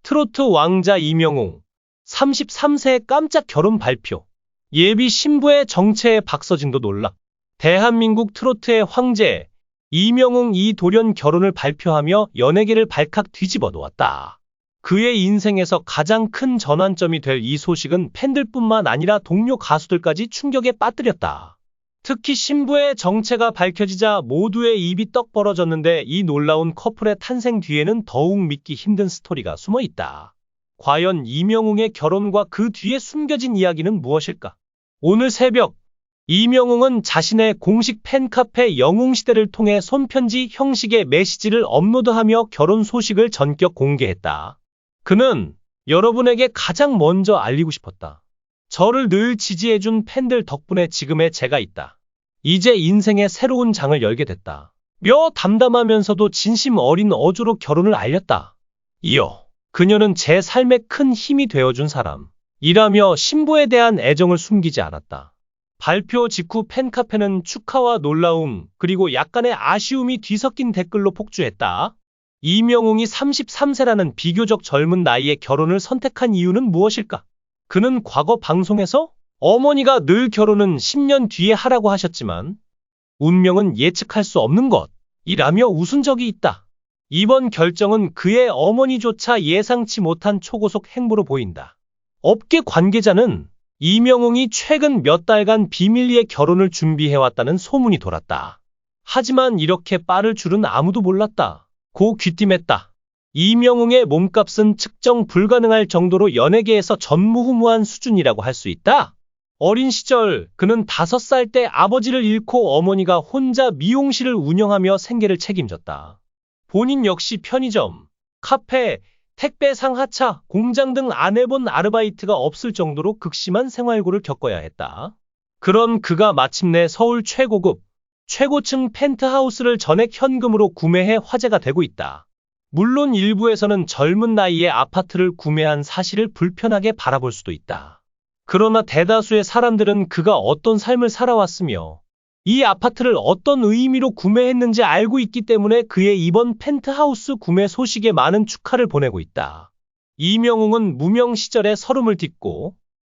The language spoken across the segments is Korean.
트로트 왕자 이명웅, 33세의 깜짝 결혼 발표. 예비 신부의 정체에 박서진도 놀라. 대한민국 트로트의 황제, 이명웅 이도련 결혼을 발표하며 연예계를 발칵 뒤집어 놓았다. 그의 인생에서 가장 큰 전환점이 될 이 소식은 팬들뿐만 아니라 동료 가수들까지 충격에 빠뜨렸다. 특히 신부의 정체가 밝혀지자 모두의 입이 떡 벌어졌는데 이 놀라운 커플의 탄생 뒤에는 더욱 믿기 힘든 스토리가 숨어 있다. 과연 이명웅의 결혼과 그 뒤에 숨겨진 이야기는 무엇일까? 오늘 새벽, 이명웅은 자신의 공식 팬카페 영웅시대를 통해 손편지 형식의 메시지를 업로드하며 결혼 소식을 전격 공개했다. 그는 여러분에게 가장 먼저 알리고 싶었다. 저를 늘 지지해준 팬들 덕분에 지금의 제가 있다. 이제 인생의 새로운 장을 열게 됐다. 며 담담하면서도 진심 어린 어조로 결혼을 알렸다. 이어 그녀는 제 삶에 큰 힘이 되어준 사람이라며 신부에 대한 애정을 숨기지 않았다. 발표 직후 팬카페는 축하와 놀라움 그리고 약간의 아쉬움이 뒤섞인 댓글로 폭주했다. 이명웅이 33세라는 비교적 젊은 나이에 결혼을 선택한 이유는 무엇일까? 그는 과거 방송에서 어머니가 늘 결혼은 10년 뒤에 하라고 하셨지만 운명은 예측할 수 없는 것이라며 웃은 적이 있다. 이번 결정은 그의 어머니조차 예상치 못한 초고속 행보로 보인다. 업계 관계자는 이명웅이 최근 몇 달간 비밀리에 결혼을 준비해왔다는 소문이 돌았다. 하지만 이렇게 빠를 줄은 아무도 몰랐다. 고 귀띔했다. 이명웅의 몸값은 측정 불가능할 정도로 연예계에서 전무후무한 수준이라고 할 수 있다. 어린 시절 그는 5살 때 아버지를 잃고 어머니가 혼자 미용실을 운영하며 생계를 책임졌다. 본인 역시 편의점, 카페, 택배 상하차, 공장 등 안 해본 아르바이트가 없을 정도로 극심한 생활고를 겪어야 했다. 그런 그가 마침내 서울 최고급, 최고층 펜트하우스를 전액 현금으로 구매해 화제가 되고 있다. 물론 일부에서는 젊은 나이에 아파트를 구매한 사실을 불편하게 바라볼 수도 있다. 그러나 대다수의 사람들은 그가 어떤 삶을 살아왔으며 이 아파트를 어떤 의미로 구매했는지 알고 있기 때문에 그의 이번 펜트하우스 구매 소식에 많은 축하를 보내고 있다. 이명웅은 무명 시절에 서름을 딛고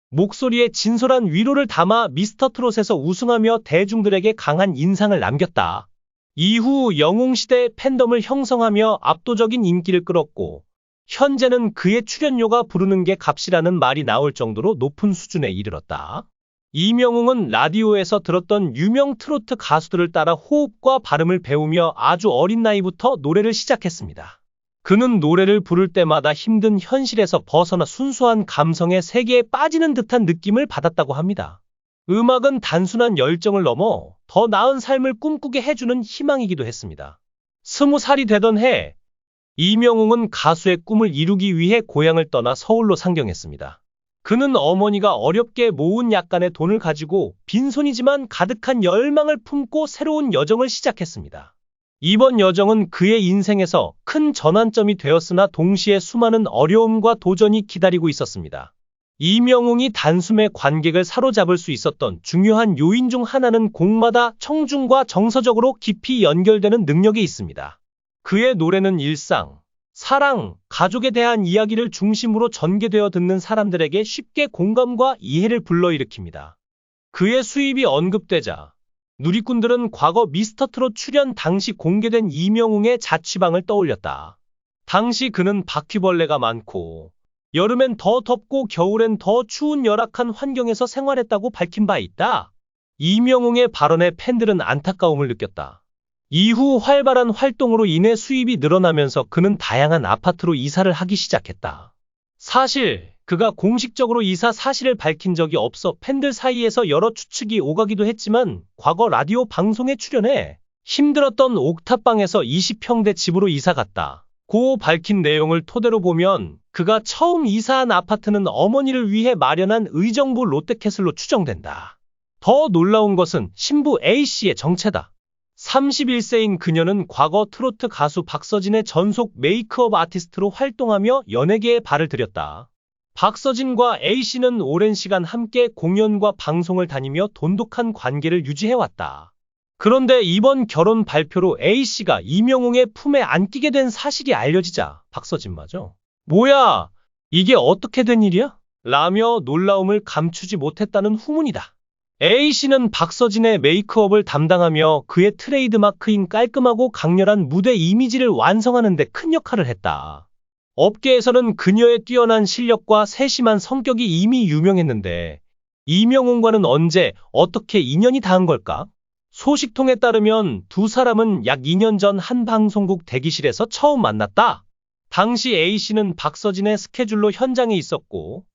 목소리에 진솔한 위로를 담아 미스터트롯에서 우승하며 대중들에게 강한 인상을 남겼다. 이후 영웅시대의 팬덤을 형성하며 압도적인 인기를 끌었고 현재는 그의 출연료가 부르는 게 값이라는 말이 나올 정도로 높은 수준에 이르렀다. 이명웅은 라디오에서 들었던 유명 트로트 가수들을 따라 호흡과 발음을 배우며 아주 어린 나이부터 노래를 시작했습니다. 그는 노래를 부를 때마다 힘든 현실에서 벗어나 순수한 감성의 세계에 빠지는 듯한 느낌을 받았다고 합니다. 음악은 단순한 열정을 넘어 더 나은 삶을 꿈꾸게 해주는 희망이기도 했습니다. 20살이 되던 해, 이명웅은 가수의 꿈을 이루기 위해 고향을 떠나 서울로 상경했습니다. 그는 어머니가 어렵게 모은 약간의 돈을 가지고 빈손이지만 가득한 열망을 품고 새로운 여정을 시작했습니다. 이번 여정은 그의 인생에서 큰 전환점이 되었으나 동시에 수많은 어려움과 도전이 기다리고 있었습니다. 이명웅이 단숨에 관객을 사로잡을 수 있었던 중요한 요인 중 하나는 곡마다 청중과 정서적으로 깊이 연결되는 능력이 있습니다. 그의 노래는 일상, 사랑, 가족에 대한 이야기를 중심으로 전개되어 듣는 사람들에게 쉽게 공감과 이해를 불러일으킵니다. 그의 수입이 언급되자 누리꾼들은 과거 미스터트롯 출연 당시 공개된 이명웅의 자취방을 떠올렸다. 당시 그는 바퀴벌레가 많고 여름엔 더 덥고 겨울엔 더 추운 열악한 환경에서 생활했다고 밝힌 바 있다. 이명웅의 발언에 팬들은 안타까움을 느꼈다. 이후 활발한 활동으로 인해 수입이 늘어나면서 그는 다양한 아파트로 이사를 하기 시작했다. 사실 그가 공식적으로 이사 사실을 밝힌 적이 없어 팬들 사이에서 여러 추측이 오가기도 했지만 과거 라디오 방송에 출연해 힘들었던 옥탑방에서 20평대 집으로 이사 갔다 고 밝힌 내용을 토대로 보면 그가 처음 이사한 아파트는 어머니를 위해 마련한 의정부 롯데캐슬로 추정된다. 더 놀라운 것은 신부 A씨의 정체다. 31세인 그녀는 과거 트로트 가수 박서진의 전속 메이크업 아티스트로 활동하며 연예계에 발을 들였다. 박서진과 A씨는 오랜 시간 함께 공연과 방송을 다니며 돈독한 관계를 유지해왔다. 그런데 이번 결혼 발표로 A씨가 이명웅의 품에 안기게 된 사실이 알려지자 박서진마저 뭐야, 이게 어떻게 된 일이야? 라며 놀라움을 감추지 못했다는 후문이다. A씨는 박서진의 메이크업을 담당하며 그의 트레이드마크인 깔끔하고 강렬한 무대 이미지를 완성하는 데 큰 역할을 했다. 업계에서는 그녀의 뛰어난 실력과 세심한 성격이 이미 유명했는데 이명웅과는 언제 어떻게 인연이 닿은 걸까? 소식통에 따르면 두 사람은 약 2년 전 한 방송국 대기실에서 처음 만났다. 당시 A씨는 박서진의 스케줄로 현장에 있었고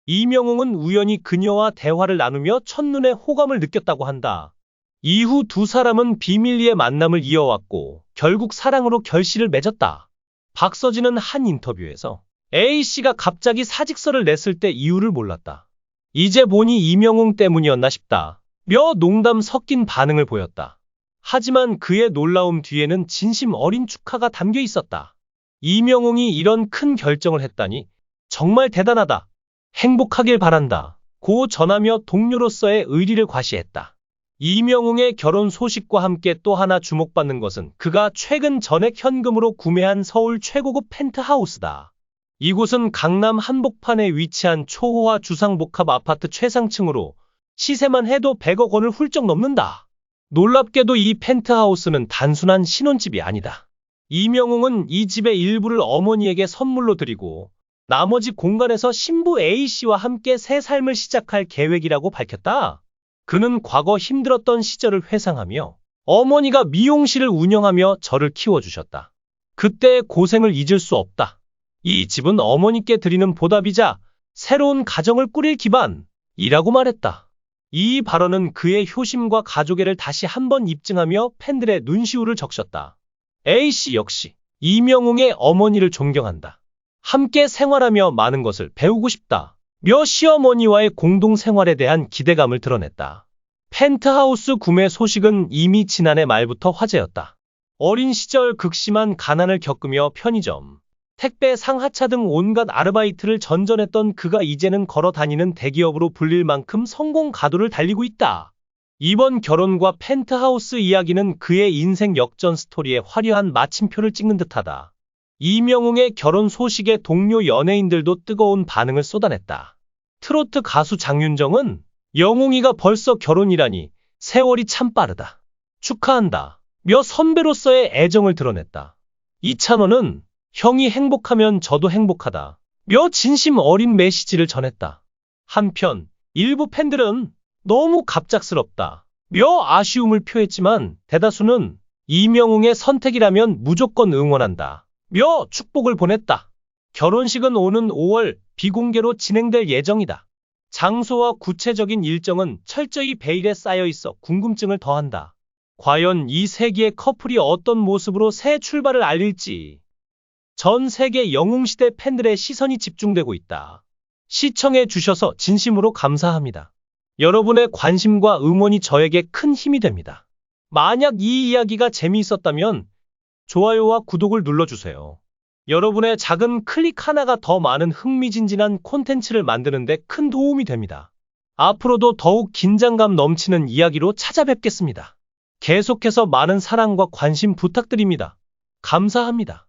이명웅은 우연히 그녀와 대화를 나누며 첫눈에 호감을 느꼈다고 한다. 이후 두 사람은 비밀리에 만남을 이어왔고 결국 사랑으로 결실을 맺었다. 박서진은 한 인터뷰에서 A씨가 갑자기 사직서를 냈을 때 이유를 몰랐다. 이제 보니 이명웅 때문이었나 싶다. 며 농담 섞인 반응을 보였다. 하지만 그의 놀라움 뒤에는 진심 어린 축하가 담겨 있었다. 이명웅이 이런 큰 결정을 했다니 정말 대단하다. 행복하길 바란다. 고 전하며 동료로서의 의리를 과시했다. 이명웅의 결혼 소식과 함께 또 하나 주목받는 것은 그가 최근 전액 현금으로 구매한 서울 최고급 펜트하우스다. 이곳은 강남 한복판에 위치한 초호화 주상복합 아파트 최상층으로 시세만 해도 100억 원을 훌쩍 넘는다. 놀랍게도 이 펜트하우스는 단순한 신혼집이 아니다. 이명웅은 이 집의 일부를 어머니에게 선물로 드리고 나머지 공간에서 신부 A씨와 함께 새 삶을 시작할 계획이라고 밝혔다. 그는 과거 힘들었던 시절을 회상하며 어머니가 미용실을 운영하며 저를 키워주셨다. 그때의 고생을 잊을 수 없다. 이 집은 어머니께 드리는 보답이자 새로운 가정을 꾸릴 기반이라고 말했다. 이 발언은 그의 효심과 가족애를 다시 한번 입증하며 팬들의 눈시울을 적셨다. A씨 역시 이명웅의 어머니를 존경한다. 함께 생활하며 많은 것을 배우고 싶다. 며 시어머니와의 공동생활에 대한 기대감을 드러냈다. 펜트하우스 구매 소식은 이미 지난해 말부터 화제였다. 어린 시절 극심한 가난을 겪으며 편의점, 택배, 상하차 등 온갖 아르바이트를 전전했던 그가 이제는 걸어 다니는 대기업으로 불릴 만큼 성공 가도를 달리고 있다. 이번 결혼과 펜트하우스 이야기는 그의 인생 역전 스토리에 화려한 마침표를 찍는 듯하다. 이명웅의 결혼 소식에 동료 연예인들도 뜨거운 반응을 쏟아냈다. 트로트 가수 장윤정은 영웅이가 벌써 결혼이라니 세월이 참 빠르다. 축하한다. 며 선배로서의 애정을 드러냈다. 이찬원은 형이 행복하면 저도 행복하다. 며 진심 어린 메시지를 전했다. 한편 일부 팬들은 너무 갑작스럽다. 며 아쉬움을 표했지만 대다수는 이명웅의 선택이라면 무조건 응원한다. 며 축복을 보냈다. 결혼식은 오는 5월 비공개로 진행될 예정이다. 장소와 구체적인 일정은 철저히 베일에 쌓여 있어 궁금증을 더한다. 과연 이 세기의 커플이 어떤 모습으로 새 출발을 알릴지 전 세계 영웅시대 팬들의 시선이 집중되고 있다. 시청해 주셔서 진심으로 감사합니다. 여러분의 관심과 응원이 저에게 큰 힘이 됩니다. 만약 이 이야기가 재미있었다면 좋아요와 구독을 눌러주세요. 여러분의 작은 클릭 하나가 더 많은 흥미진진한 콘텐츠를 만드는 데 큰 도움이 됩니다. 앞으로도 더욱 긴장감 넘치는 이야기로 찾아뵙겠습니다. 계속해서 많은 사랑과 관심 부탁드립니다. 감사합니다.